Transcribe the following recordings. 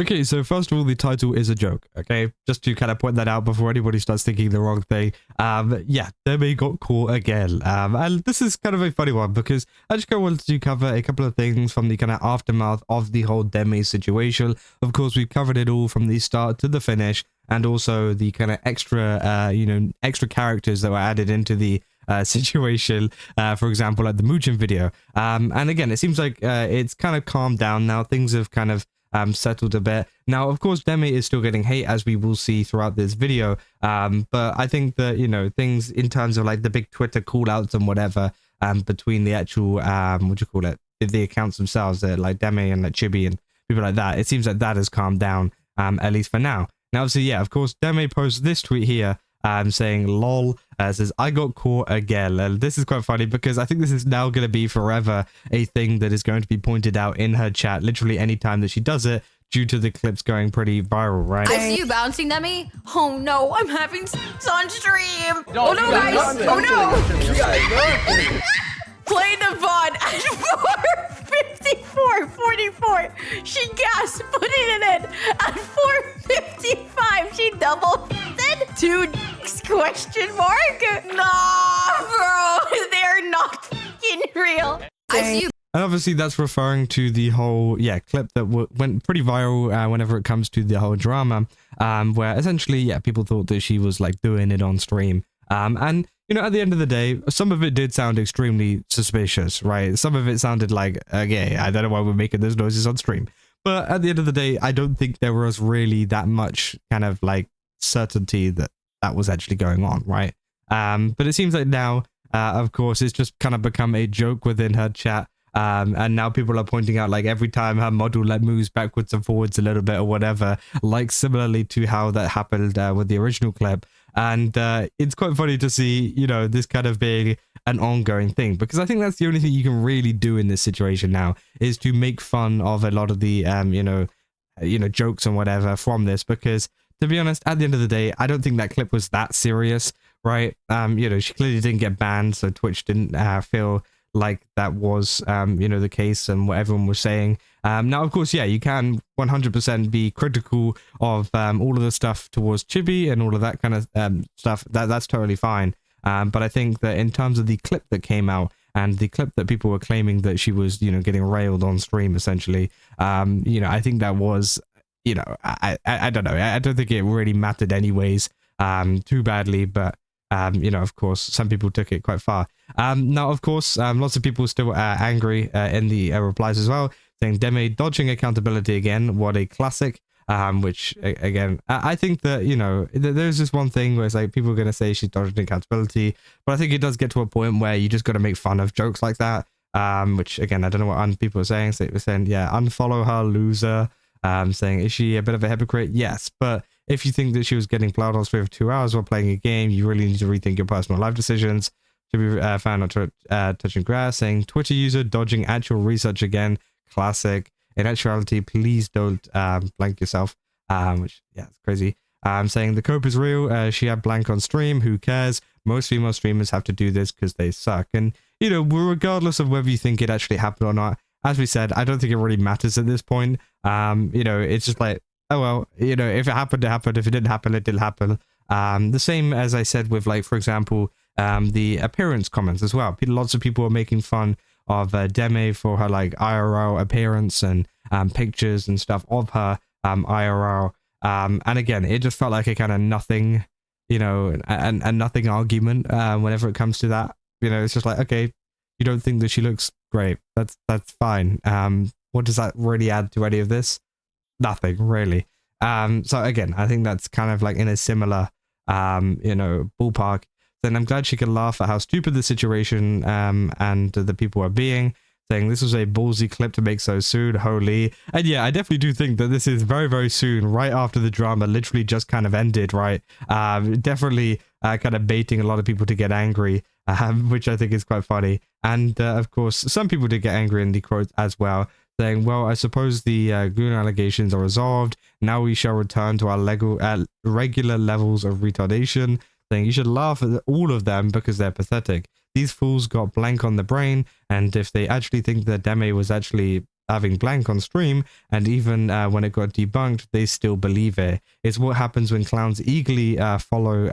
Okay, so first of all, the title is a joke, okay? Just to kind of point that out before anybody starts thinking the wrong thing. Yeah, Deme got caught again. And this is kind of a funny one because I just wanted to cover a couple of things from the kind of aftermath of the whole Deme situation. Of course, we've covered it all from the start to the finish, and also the kind of extra, extra characters that were added into the situation, for example, like the Mugen video. And again, it seems like it's kind of calmed down now. Things have kind of settled a bit. Now, of course, Deme is still getting hate, as we will see throughout this video. But I think that, you know, things in terms of like the big Twitter call outs and whatever, between the actual, what do you call it? The accounts themselves, like Deme and like Chibi and people like that. It seems like that has calmed down, at least for now. Now, obviously, yeah, of course, Deme posts this tweet here, saying lol, says I got caught again. And this is quite funny because I think this is now going to be forever a thing that is going to be pointed out in her chat literally any time that she does it, due to the clips going pretty viral, right? I see you bouncing, Deme. Oh no, I'm having on stream. Oh no, guys. Oh no. Play the VOD at 4:54:44. She gasped putting it in. At 4:55, she double fisted. 2 question mark. Nah, bro. They're not fucking real. I see you. And obviously that's referring to the whole, clip that went pretty viral whenever it comes to the whole drama, where essentially, people thought that she was like doing it on stream. And, you know, at the end of the day, some of it did sound extremely suspicious, right? Some of it sounded like, okay, I don't know why we're making those noises on stream. But at the end of the day, I don't think there was really that much kind of like certainty that that was actually going on, right? But it seems like now, of course, it's just kind of become a joke within her chat. And now people are pointing out like every time her model like moves backwards and forwards a little bit or whatever, like similarly to how that happened with the original clip. And it's quite funny to see, you know, this kind of being an ongoing thing, because I think that's the only thing you can really do in this situation now, is to make fun of a lot of the jokes and whatever from this, because to be honest, at the end of the day, I don't think that clip was that serious, right? She clearly didn't get banned, so Twitch didn't feel like that was the case and what everyone was saying. Now, of course, you can 100% be critical of all of the stuff towards Chibi and all of that kind of stuff. That's totally fine. But I think that in terms of the clip that came out and the clip that people were claiming that she was, getting railed on stream, essentially, I think that was, I don't know. I don't think it really mattered anyways, too badly, but of course, some people took it quite far. Now, of course, lots of people still angry in the replies as well, saying Deme dodging accountability again. What a classic. Which again, I think that, there's this one thing where it's like people are going to say she's dodging accountability, but I think it does get to a point where you just got to make fun of jokes like that. Which again, I don't know what people are saying. So they were saying, unfollow her, loser. Saying, is she a bit of a hypocrite? Yes, but if you think that she was getting plowed on stream for 2 hours while playing a game, you really need to rethink your personal life decisions. To be found not touching grass, saying Twitter user dodging actual research again. Classic. In actuality, please don't blank yourself. Which, it's crazy. Saying the cope is real. She had blank on stream. Who cares? Most female streamers have to do this because they suck. And, regardless of whether you think it actually happened or not, as we said, I don't think it really matters at this point. It's just like, oh, well, if it happened, it happened. If it didn't happen, it didn't happen. The same as I said with, like, for example, the appearance comments as well. Lots of people are making fun of Deme for her, like, IRL appearance and pictures and stuff of her IRL. And again, it just felt like a kind of nothing, a nothing argument whenever it comes to that. It's just like, okay, you don't think that she looks great. That's fine. What does that really add to any of this? Nothing, really. So again, I think that's kind of like in a similar, ballpark. Then I'm glad she could laugh at how stupid the situation and the people are being, saying this was a ballsy clip to make so soon, holy. And I definitely do think that this is very, very soon, right after the drama literally just kind of ended, right? Definitely kind of baiting a lot of people to get angry, which I think is quite funny. And of course, some people did get angry in the quote as well, saying, well, I suppose the goon allegations are resolved. Now we shall return to our regular levels of retardation. Saying you should laugh at all of them because they're pathetic. These fools got blank on the brain, and if they actually think that Deme was actually having blank on stream, and even when it got debunked, they still believe it. It's what happens when clowns eagerly follow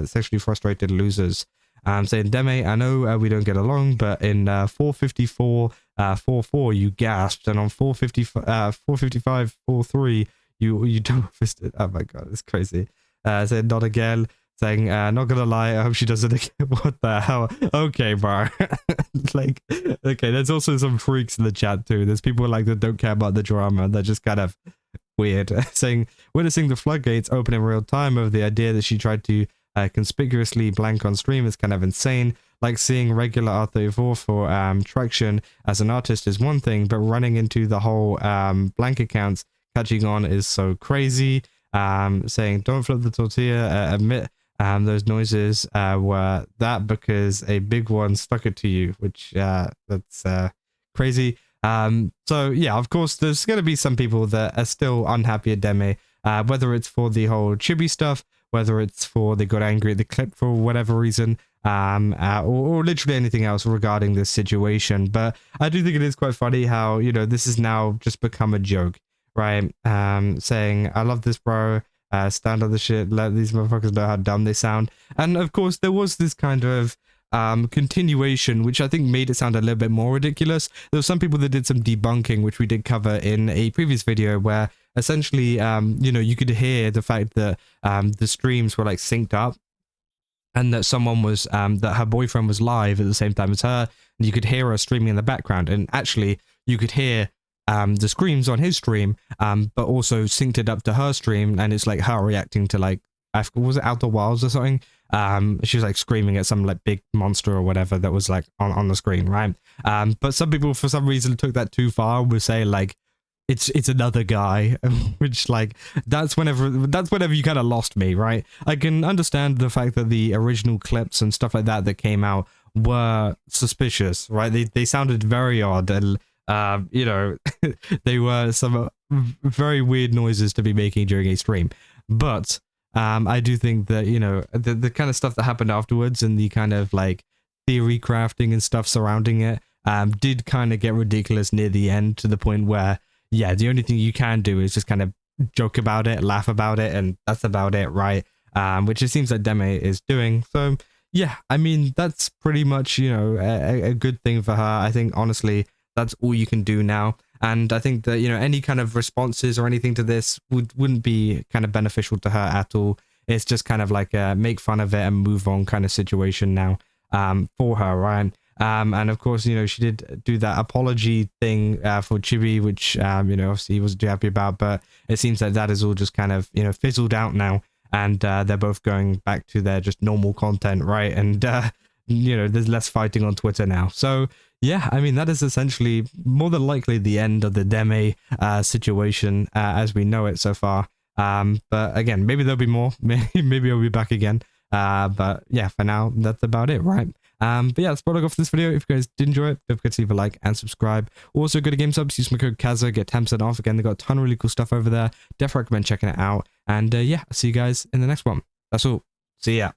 sexually frustrated losers. Saying, Deme, I know we don't get along, but in 454-44 you gasped, and on 455-43 you double fisted. Oh my god, it's crazy. Saying, not again. Saying, not gonna lie, I hope she does it again. What the hell? Okay, bro. Like, okay, there's also some freaks in the chat too. There's people like that don't care about the drama. They're just kind of weird. Saying, witnessing the floodgates open in real time over the idea that she tried to conspicuously blank on stream is kind of insane. Like, seeing regular R34 for traction as an artist is one thing, but running into the whole blank accounts catching on is so crazy. Saying, don't flip the tortilla, admit those noises were that because a big one stuck it to you, which that's crazy. So yeah, of course there's going to be some people that are still unhappy at Deme, whether it's for the whole chibi stuff, whether it's for they got angry at the clip for whatever reason, or literally anything else regarding this situation. But I do think it is quite funny how, you know, this has now just become a joke, right? Saying, I love this, bro. Stand on the shit, let these motherfuckers know how dumb they sound. And of course there was this kind of continuation, which I think made it sound a little bit more ridiculous. There were some people that did some debunking, which we did cover in a previous video, where essentially you know, you could hear the fact that the streams were like synced up, and that someone was that her boyfriend was live at the same time as her, and you could hear her streaming in the background, and actually you could hear the screams on his stream, but also synced it up to her stream, and it's like her reacting to, like, I forgot, was it Outer Wilds or something? She was like screaming at some like big monster or whatever that was like on the screen, right? But some people for some reason took that too far and would say like it's another guy, which like that's whenever you kind of lost me, right? I can understand the fact that the original clips and stuff like that came out were suspicious, right? They sounded very odd, and you know, they were some very weird noises to be making during a stream. But I do think that, you know, the kind of stuff that happened afterwards and the kind of like theory crafting and stuff surrounding it did kind of get ridiculous near the end, to the point where, yeah, the only thing you can do is just kind of joke about it, laugh about it, and that's about it, right? Which it seems like Deme is doing. So yeah, I mean, that's pretty much, you know, a good thing for her. I think honestly that's all you can do now. And I think that, you know, any kind of responses or anything to this wouldn't be kind of beneficial to her at all. It's just kind of like a make fun of it and move on kind of situation now for her, right? And of course, you know, she did do that apology thing for Chibi, which, you know, obviously he wasn't too happy about, but it seems like that is all just kind of, you know, fizzled out now. And they're both going back to their just normal content, right? And, you know, there's less fighting on Twitter now. So yeah, I mean, that is essentially more than likely the end of the Deme situation as we know it so far. But again, maybe there'll be more. Maybe I'll be back again. But yeah, for now, that's about it, right? But yeah, that's probably all for this video. If you guys did enjoy it, don't forget to leave a like and subscribe. Also, go to GameSubs, use my code Kaza, get 10% off. Again, they got a ton of really cool stuff over there. Definitely recommend checking it out. And yeah, I'll see you guys in the next one. That's all. See ya.